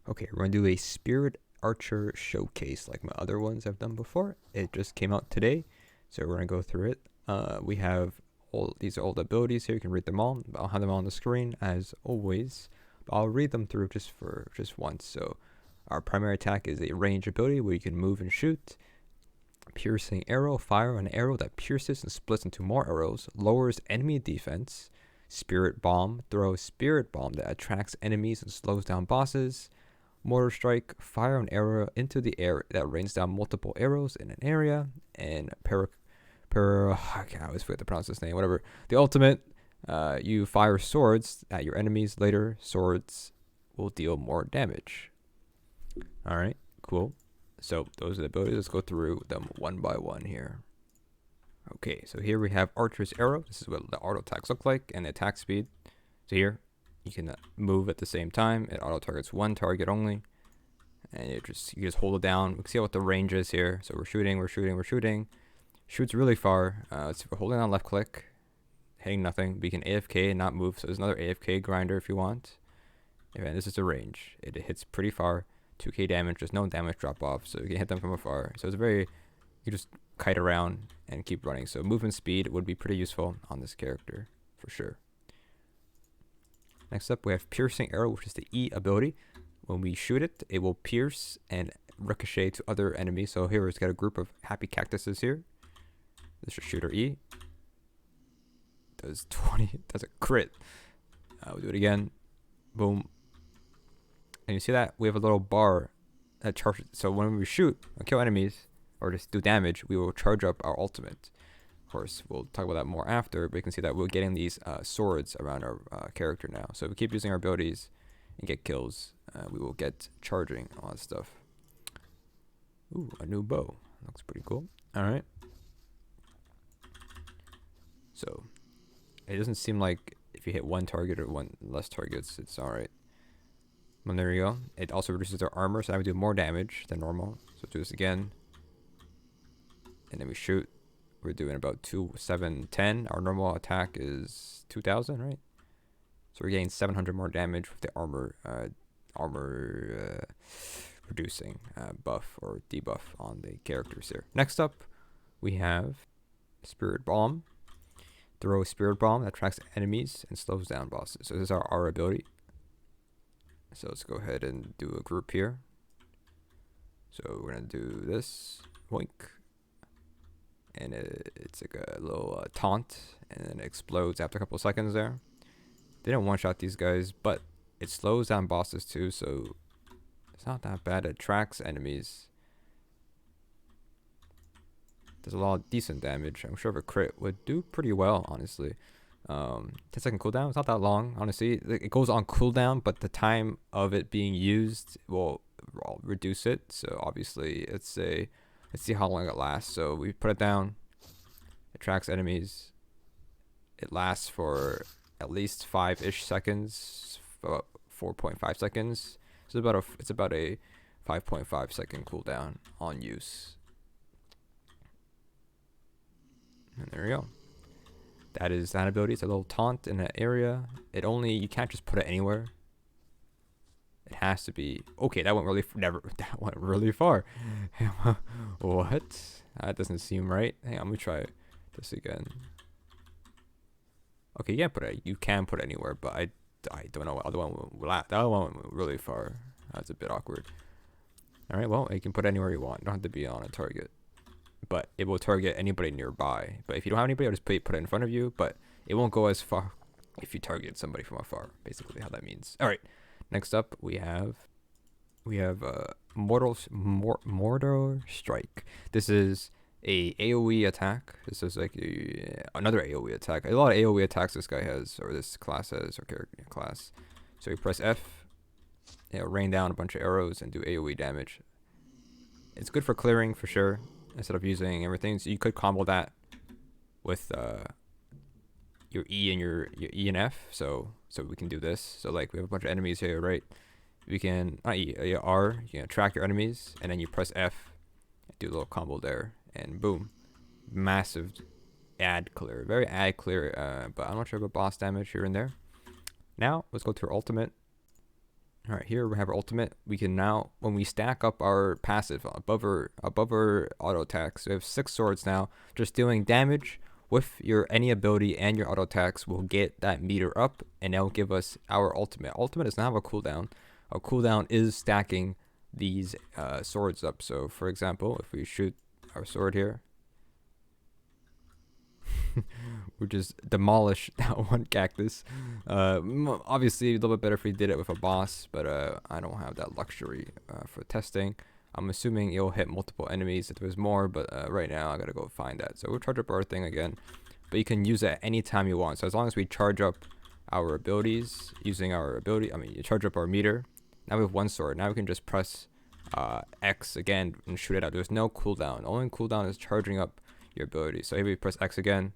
Okay, we're gonna do a Spirit Archer showcase like my other ones I've done before. It just came out today, so we're gonna go through it. We have these are all the abilities here. You can read them all. I'll have them on the screen as always. But I'll read them through just once. So our primary attack is a range ability where you can move and shoot. Piercing arrow, fire an arrow that pierces and splits into more arrows, lowers enemy defense. Spirit bomb, throw a spirit bomb that attracts enemies and slows down bosses. Mortar strike, fire an arrow into the air that rains down multiple arrows in an area. And I always forget to pronounce this name, whatever. The ultimate, you fire swords at your enemies. Later, swords will deal more damage. Alright, cool. So those are the abilities. Let's go through them one by one here. Okay, so here we have Archer's Arrow. This is what the auto attacks look like, and the attack speed. So here, you can move at the same time. It auto targets one target only, and you just hold it down. We can see what the range is here. So we're shooting. Shoots really far. So we're holding on left click, hitting nothing. But you can AFK and not move. So there's another AFK grinder if you want. And this is the range. It hits pretty far. 2k damage. There's no damage drop off, so you can hit them from afar. So it's you just kite around and keep running. So movement speed would be pretty useful on this character for sure. Next up, we have Piercing Arrow, which is the E ability. When we shoot it, it will pierce and ricochet to other enemies. So here it's got a group of happy cactuses here. This is shooter E. Does 20, does a crit. We'll do it again. Boom. And you see that we have a little bar that charges. So when we shoot or kill enemies or just do damage, we will charge up our ultimate. Of course, we'll talk about that more after, but you can see that we're getting these swords around our character now. So if we keep using our abilities and get kills, we will get charging all that stuff. Ooh, a new bow. Looks pretty cool. Alright. So it doesn't seem like if you hit one target or one less targets, it's alright. Well, there you go. It also reduces our armor, so I would do more damage than normal. So do this again. And then we shoot. We're doing about 2, 7, 10. Our normal attack is 2000, right? So we're getting 700 more damage with the armor reducing buff or debuff on the characters here. Next up, we have Spirit Bomb. Throw a Spirit Bomb that attracts enemies and slows down bosses. So this is our R ability. So let's go ahead and do a group here. So we're going to do this. Boink. And it's like a little taunt. And then it explodes after a couple of seconds there. They didn't one-shot these guys, but it slows down bosses too. So it's not that bad. It attracts enemies. Does a lot of decent damage. I'm sure if a crit would do pretty well, honestly. 10-second cooldown. It's not that long, honestly. It goes on cooldown, but the time of it being used will reduce it. So obviously, let's see how long it lasts. So we put it down. It tracks enemies. It lasts for at least 5-ish seconds, 4.5 seconds. So it's about a 5.5 second cooldown on use. And there we go. That is that ability. It's a little taunt in that area. You can't just put it anywhere. It has to be okay. That went really far. What? That doesn't seem right. Hang on, let me try this again. Okay, you can put it anywhere, but I don't know what other one that other one went really far. That's a bit awkward. All right, well, you can put it anywhere you want. You don't have to be on a target. But it will target anybody nearby. But if you don't have anybody, I'll just put it in front of you. But it won't go as far if you target somebody from afar. Basically, how that means. All right. Next up, we have Mortar Strike. This is a AOE attack. This is like another AOE attack. A lot of AOE attacks this guy has, or this class has, or character class. So you press F, it'll rain down a bunch of arrows and do AOE damage. It's good for clearing for sure. Instead of using everything, so you could combo that with your E and your E and F. So we can do this. So like we have a bunch of enemies here, right? We can R. You can track your enemies, and then you press F, do a little combo there, and boom, massive ad clear, very ad clear. But I'm not sure about boss damage here and there. Now let's go to our ultimate. All right, here we have our ultimate. We can now, when we stack up our passive above our auto attacks, we have 6 swords now. Just dealing damage with your any ability and your auto attacks will get that meter up, and that will give us our ultimate. Ultimate does not have a cooldown. A cooldown is stacking these swords up. So, for example, if we shoot our sword here, we just demolish that one cactus. Obviously, a little bit better if we did it with a boss, but I don't have that luxury for testing. I'm assuming it'll hit multiple enemies if there's more, but right now I gotta go find that. So we'll charge up our thing again, but you can use it any time you want. So as long as we charge up our abilities using our ability, you charge up our meter. Now we have 1 sword. Now we can just press X again and shoot it out. There's no cooldown. The only cooldown is charging up your ability. So here we press X again.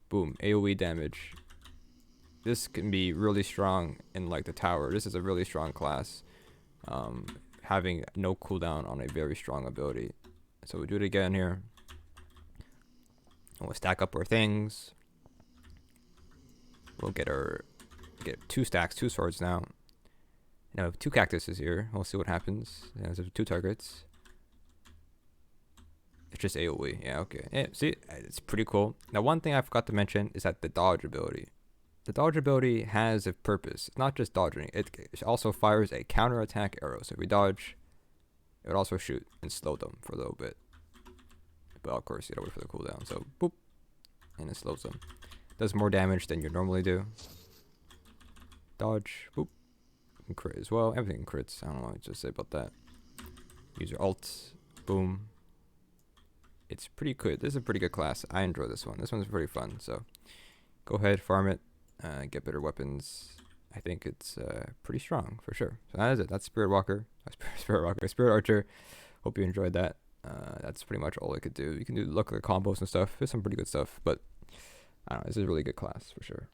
Boom, AoE damage. This can be really strong in like the tower. This is a really strong class. Having no cooldown on a very strong ability. So we'll do it again here. And we'll stack up our things. We'll get 2 stacks, 2 swords now. Now we have 2 cactuses here. We'll see what happens. There's 2 targets. It's just AoE. Yeah, okay. Yeah, see, it's pretty cool. Now, one thing I forgot to mention is that the dodge ability. The dodge ability has a purpose. It's not just dodging. It also fires a counterattack arrow. So if we dodge, it would also shoot and slow them for a little bit. But of course, you gotta wait for the cooldown. So, boop. And it slows them. Does more damage than you normally do. Dodge, boop. And crit as well. Everything crits. I don't know what to say about that. Use your ult. Boom. It's pretty good. This is a pretty good class. I enjoy this one. This one's pretty fun. So go ahead, farm it, get better weapons. I think it's pretty strong for sure. So that is it. That's Spirit Walker. Spirit Archer. Hope you enjoyed that. That's pretty much all I could do. You can do look at the combos and stuff. There's some pretty good stuff, but I don't know. This is a really good class for sure.